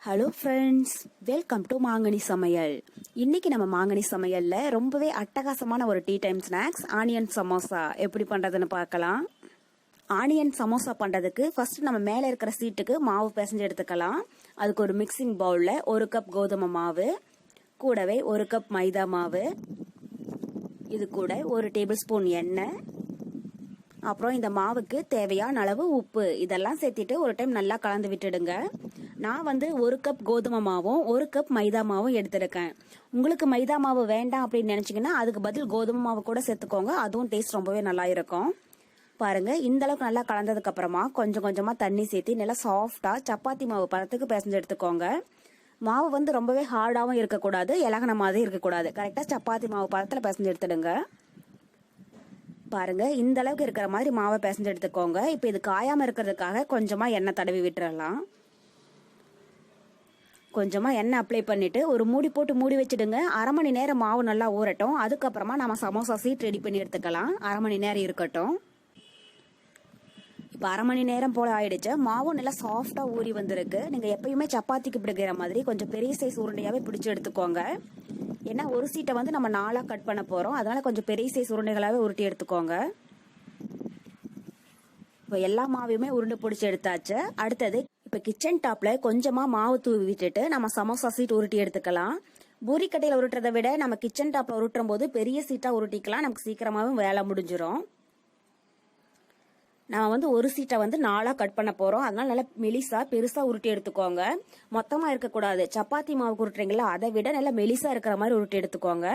Hello friends, welcome to மாங்கனி சமையல். இன்னைக்கு நம்ம மாங்கனி சமையல்ல ரொம்பவே அட்டகாசமான ஒரு tea time snacks onion samosa எப்படி பண்றதுன்னு பார்க்கலாம். ஆனியன் சமோசா பண்றதுக்கு ஃபர்ஸ்ட் நம்ம மேல இருக்கிற சீட்டுக்கு மாவு பிசைஞ்சு எடுத்துக்கலாம். அதுக்கு ஒரு மிக்சிங் பவுல்ல 1 கப் கோதுமை மாவு, கூடவே 1 கப் மைதா மாவு, இது கூட 1 டேபிள் ஸ்பூன் எண்ணெய், அப்புறம் இந்த மாவுக்கு தேவையான அளவு உப்பு இதெல்லாம் சேர்த்திட்டு ஒரு டைம் நல்லா கலந்து விட்டுடுங்க. நான் 1 கப் கோதுமை மாவும் 1 கப் மைதா மாவும் எடுத்திருக்கேன். உங்களுக்கு மைதா மாவு வேண்டாம் அப்படின்னு நினைச்சீங்கன்னா அதுக்கு பதில் கோதுமை மாவு கூட சேர்த்துக்கோங்க. அதுவும் டேஸ்ட் ரொம்பவே நல்லா இருக்கும். பாருங்க, இந்த அளவுக்கு நல்லா கலந்ததுக்கு அப்புறமா கொஞ்சம் கொஞ்சமா தண்ணி சேர்த்து நல்லா சாஃப்டா சப்பாத்தி மாவு பதத்துக்கு பிசைஞ்சு எடுத்துக்கோங்க. மாவு ரொம்பவே ஹார்டாவும் இருக்கக்கூடாது, இலகன மாதிரி இருக்கக்கூடாது. கரெக்டா சப்பாத்தி மாவு பதத்துல பிசைஞ்சு எடுத்துடுங்க. பாருங்க, இந்த அளவுக்கு இருக்கிற மாதிரி மாவை பிசைஞ்சு எடுத்துக்கோங்க. இப்போ இது காயாம இருக்கிறதுக்காக கொஞ்சமா எண்ணெய் தடவி விட்டுறலாம். கொஞ்சமா எண்ணெய் அப்ளை பண்ணிட்டு ஒரு மூடி போட்டு மூடி வச்சிடுங்க. அரை மணி நேரம் மாவு நல்லா ஊறட்டும். அதுக்கப்புறமா நம்ம சமோசா சீட் ரெடி பண்ணி எடுத்துக்கலாம். அரை மணி நேரம் இருக்கட்டும். இப்போ அரை மணி நேரம் போல ஆயிடுச்சு. மாவும் நல்லா சாஃப்டா ஊறி வந்திருக்கு. நீங்க எப்பயுமே சப்பாத்திக்கு பிடிக்கிற மாதிரி கொஞ்சம் பெரிய சைஸ் உருண்டையாவே பிடிச்சு எடுத்துக்கோங்க. ஏன்னா ஒரு சீட்டை நம்ம 4 கட் பண்ண போறோம். அதனால கொஞ்சம் பெரிய சைஸ் உருண்டைகளாவே உருட்டி எடுத்துக்கோங்க. இப்போ எல்லா மாவையுமே உருண்டை பிடிச்சி எடுத்தாச்சு. அடுத்தது இப்போ கிச்சன் டாப்ல கொஞ்சமா மாவு தூவி விட்டுட்டு நம்ம சமோசா சீட் உருட்டி எடுத்துக்கலாம். பூரி கட்டையில உருட்டுறதை விட நம்ம கிச்சன் டாப்ல உருட்டும் போது பெரிய சீட்டா உருட்டிக்கலாம். நமக்கு சீக்கிரமாவும் வேலை முடிஞ்சிடும். நான் ஒரு சீட்டை 4 கட் பண்ண போறோம். அதனால நல்லா மெலிசா பெருசா உருட்டி எடுத்துக்கோங்க. மொத்தமா இருக்கக்கூடாது. சப்பாத்தி மாவு உருட்டுறீங்களா, அதை விட நல்லா மெலிசா இருக்கிற மாதிரி உருட்டி எடுத்துக்கோங்க.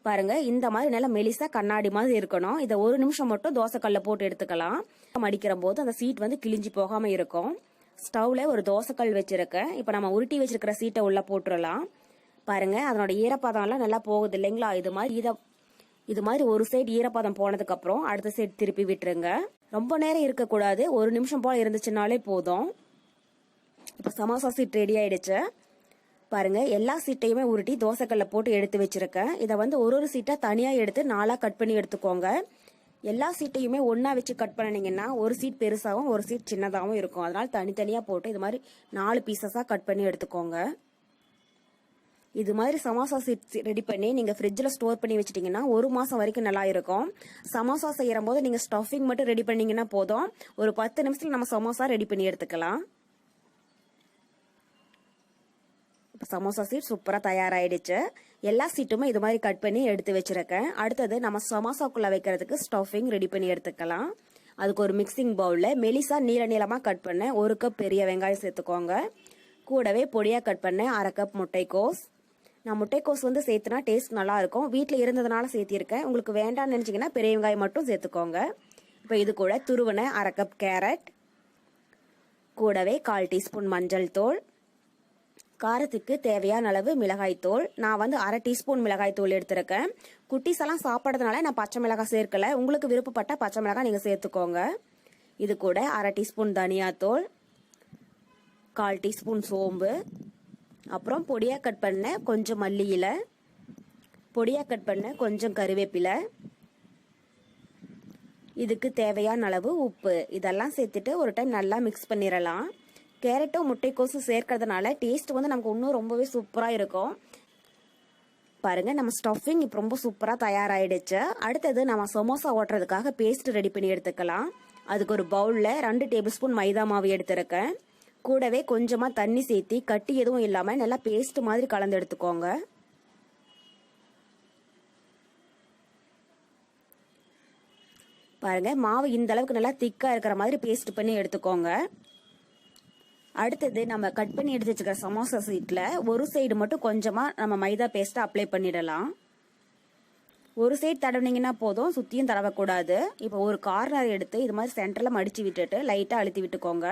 பாருங்க, இந்த மாதிரி நல்லா மெலிசா கண்ணாடி மாதிரி இருக்கணும். இதை 1 நிமிஷம் மட்டும் தோசைக்கல்ல போட்டு எடுத்துக்கலாம். மடிக்கிற போது அந்த சீட் கிழிஞ்சு போகாம இருக்கும். ஸ்டவ்ல ஒரு தோசைக்கல் வச்சிருக்கேன். இப்ப நம்ம உருட்டி வச்சிருக்கிற சீட்டை உள்ள போட்டுடலாம். பாருங்க, அதனோட ஈரப்பதம் எல்லாம் நல்லா போகுது இல்லைங்களா. இது மாதிரி ஒரு சைடு ஈரப்பதம் போனதுக்கு அப்புறம் அடுத்த சைடு திருப்பி விட்டுருங்க. ரொம்ப நேரம் இருக்கக்கூடாது. 1 நிமிஷம் போல இருந்துச்சுனாலே போதும். இப்ப சமோசா சீட் ரெடி ஆயிடுச்சு. பாருங்க, எல்லா சீட்டையுமே உருட்டி தோசைக்கல்ல போட்டு எடுத்து வச்சிருக்கேன். இதை ஒரு சீட்டா தனியா எடுத்து 4 கட் பண்ணி எடுத்துக்கோங்க. எல்லா சீட்டையுமே ஒன்னா வச்சு கட் பண்ணினீங்கன்னா ஒரு சீட் பெருசாவும் ஒரு சீட் சின்னதாகவும் இருக்கும். அதனால தனித்தனியா போட்டு இது மாதிரி 4 பீசஸா கட் பண்ணி எடுத்துக்கோங்க. இது மாதிரி சமோசா சீட் ரெடி பண்ணி நீங்க ஃப்ரிட்ஜ்ல ஸ்டோர் பண்ணி வச்சிட்டீங்கன்னா 1 மாசம் வரைக்கும் நல்லா இருக்கும். சமோசா செய்யற போது நீங்க ஸ்டஃபிங் மட்டும் ரெடி பண்ணீங்கன்னா போதும். ஒரு 10 நிமிஷத்துல நம்ம சமோசா ரெடி பண்ணி எடுத்துக்கலாம். சமோசா சீட் சூப்பரா தயாராயிடுச்சு. எல்லா சீட்டுமே இது மாதிரி கட் பண்ணி எடுத்து வச்சிருக்கேன். அடுத்தது நம்ம சமோசாக்குள்ள வைக்கிறதுக்கு ஸ்டஃபிங் ரெடி பண்ணி எடுத்துக்கலாம். அதுக்கு ஒரு மிக்சிங் பவுல்ல மெலிசா நீளமா கட் பண்ண 1 கப் பெரிய வெங்காயம் சேர்த்துக்கோங்க. கூடவே பொடியா கட் பண்ண 1/2 கப் முட்டைக்கோஸ். நான் முட்டைக்கோஸ் சேர்த்துனா டேஸ்ட் நல்லா இருக்கும். வீட்டுல இருந்ததுனால சேர்த்திருக்கேன். உங்களுக்கு வேண்டாம்னு நினைச்சீங்கன்னா பெரிய வெங்காயம் மட்டும் சேர்த்துக்கோங்க. இப்போ இது கூட துருவன 1/2 கப் கேரட், கூடவே 1/4 டீஸ்பூன் மஞ்சள் தூள், காரத்துக்கு தேவையான அளவு மிளகாய் தூள். நான் 1/2 டீஸ்பூன் மிளகாய் தூள் எடுத்திருக்கேன். குட்டீஸ் எல்லாம் சாப்பிட்றதுனால நான் பச்சை மிளகாய் சேர்க்கல. உங்களுக்கு விருப்பப்பட்ட பச்சை மிளகாய் நீங்க சேர்த்துக்கோங்க. இது கூட 1/2 டீஸ்பூன் தனியா தூள், 1/4 டீஸ்பூன் சோம்பு, அப்புறம் பொடியா கட் பண்ண கொஞ்சம் மல்லி இலை, பொடியா கட் பண்ண கொஞ்சம் கருவேப்பிலை, இதுக்கு தேவையான அளவு உப்பு இதெல்லாம் சேர்த்துட்டு ஒரு டைம் நல்லா மிக்ஸ் பண்ணிடலாம். கேரட்டும் முட்டைக்கோசும் சேர்க்கறதுனால டேஸ்ட் நமக்கு இன்னும் ரொம்பவே சூப்பரா இருக்கும். பாருங்க, நம்ம ஸ்டஃபிங் இப்போ ரொம்ப சூப்பரா தயாராயிடுச்சு. அடுத்தது நம்ம சமோசா ஓட்டுறதுக்காக பேஸ்ட் ரெடி பண்ணி எடுத்துக்கலாம். அதுக்கு ஒரு பவுல்ல 2 டேபிள் ஸ்பூன் மைதா மாவு எடுத்திருக்கேன். கூடவே கொஞ்சமா தண்ணி சேர்த்தி கட்டி எதுவும் இல்லாம நல்லா பேஸ்ட் மாதிரி கலந்து எடுத்துக்கோங்க. பாருங்க, மாவு இந்த அளவுக்கு நல்லா திக்கா இருக்கிற மாதிரி பேஸ்ட் பண்ணி எடுத்துக்கோங்க. அடுத்தது நம்ம கட் பண்ணி எடுத்து வச்சுக்கிற சமோசா சீட்ல ஒரு சைடு மட்டும் கொஞ்சமா நம்ம மைதா பேஸ்ட் அப்ளை பண்ணிடலாம். ஒரு சைடு தடவினீங்கன்னா போதும், சுத்தியும் தடவக்கூடாது. இப்போ ஒரு கார்னர் எடுத்து இது மாதிரி சென்டர்ல மடிச்சு விட்டுட்டு லைட்டா அழுத்தி விட்டுக்கோங்க.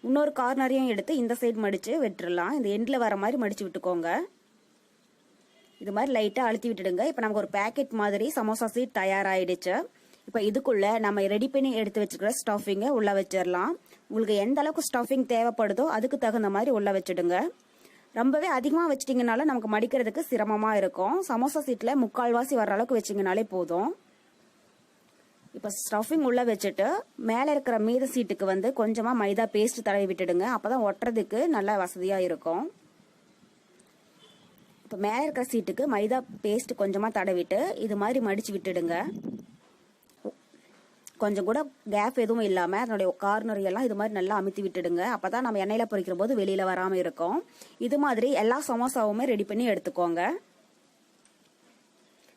இன்னொரு கார்னரையும் எடுத்து இந்த சைடு மடிச்சு விட்டுடலாம். இந்த எண்ட்ல வர மாதிரி மடிச்சு விட்டுக்கோங்க. இது மாதிரி லைட்டா அழுத்தி விட்டுடுங்க. இப்போ நமக்கு ஒரு பேக்கெட் மாதிரி சமோசா சீட் தயாராயிடுச்சு. இப்போ இதுக்குள்ள நம்ம ரெடி பண்ணி எடுத்து வச்சுக்கிற ஸ்டஃபிங்கை உள்ள வச்சிடலாம். உங்களுக்கு எந்த அளவுக்கு ஸ்டஃபிங் தேவைப்படுதோ அதுக்கு தகுந்த மாதிரி உள்ள வச்சிடுங்க. ரொம்பவே அதிகமாக வச்சிட்டிங்கனால நமக்கு மடிக்கிறதுக்கு சிரமமா இருக்கும். சமோசா சீட்ல 3/4 வர்ற அளவுக்கு வச்சிங்கனாலே போதும். இப்போ ஸ்டஃபிங் உள்ள வச்சுட்டு மேலே இருக்கிற மீத சீட்டுக்கு வந்து கொஞ்சமாக மைதா பேஸ்ட் தடவி விட்டுடுங்க. அப்பதான் ஒட்டுறதுக்கு நல்லா வசதியாக இருக்கும். இப்போ மேலே இருக்கிற சீட்டுக்கு மைதா பேஸ்ட் கொஞ்சமாக தடவிட்டு இது மாதிரி மடிச்சு விட்டுடுங்க. கொஞ்சம் கூட கேப் எதுவும் இல்லாமல் அதனுடைய கார்னர் எல்லாம் இது மாதிரி நல்லா அமுத்தி விட்டுடுங்க. அப்பதான் நம்ம எண்ணெயில் பொரிக்கிற போது வெளியில் வராமல் இருக்கும். இது மாதிரி எல்லா சமோசாவுமே ரெடி பண்ணி எடுத்துக்கோங்க.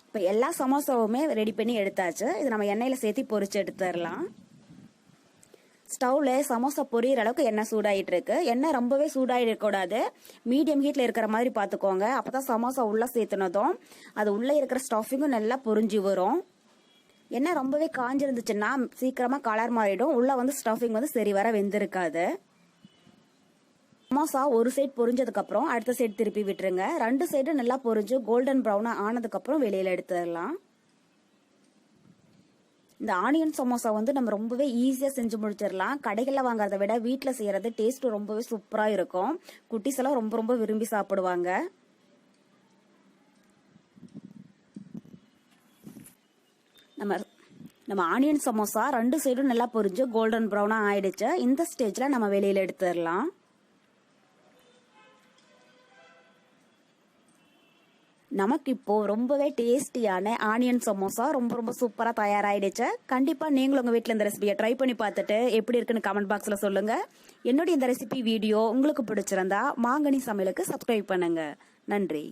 இப்போ எல்லா சமோசாவுமே ரெடி பண்ணி எடுத்தாச்சு. இது நம்ம எண்ணெயில் சேர்த்து பொரிச்சு எடுத்துடலாம். ஸ்டவ்ல சமோசா பொரியிற அளவுக்கு எண்ணெய் சூடாயிட்டு இருக்கு. எண்ணெய் ரொம்பவே சூடாயிட கூடாது, மீடியம் ஹீட்ல இருக்கிற மாதிரி பார்த்துக்கோங்க. அப்பதான் சமோசா உள்ள சேர்த்துனதும் அது உள்ள இருக்கிற ஸ்டஃபிங்கும் நல்லா பொரிஞ்சு வரும். எண்ணெய் ரொம்பவே காஞ்சிருந்துச்சுன்னா சீக்கிரமா கலர் மாறிடும், உள்ள வந்து ஸ்டஃபிங் வந்து சரி வர வெந்திருக்காது. சமோசா ஒரு சைடு பொரிஞ்சதுக்கு அப்புறம் அடுத்த சைடு திருப்பி விட்டுருங்க. 2 சைடும் நல்லா பொரிஞ்சு கோல்டன் ப்ரௌனா ஆனதுக்கு அப்புறம் வெளியில எடுத்துடலாம். இந்த ஆனியன் சமோசா வந்து நம்ம ரொம்பவே ஈஸியா செஞ்சு முடிச்சிடலாம். கடைகளில் வாங்குறத விட வீட்டுல செய்யறது டேஸ்ட் ரொம்பவே சூப்பரா இருக்கும். குட்டீஸ் எல்லாம் ரொம்ப ரொம்ப விரும்பி சாப்பிடுவாங்க. நம்ம ஆனியன் சமோசா 2 சைடும் நல்லா பொரிஞ்சு கோல்டன் ப்ரௌனா ஆயிடுச்சு. இந்த ஸ்டேஜ்ல நம்ம வெளியில எடுத்துடலாம். நமக்கு இப்போ ரொம்பவே டேஸ்டியான ஆனியன் சமோசா ரொம்ப ரொம்ப சூப்பரா தயாராயிடுச்சு. கண்டிப்பா நீங்களும் உங்க வீட்டுல இந்த ரெசிபியை ட்ரை பண்ணி பார்த்துட்டு எப்படி இருக்குன்னு கமெண்ட் பாக்ஸ்ல சொல்லுங்க. என்னுடைய இந்த ரெசிபி வீடியோ உங்களுக்கு பிடிச்சிருந்தா மாங்கனி சமையலுக்கு சப்ஸ்கிரைப் பண்ணுங்க. நன்றி.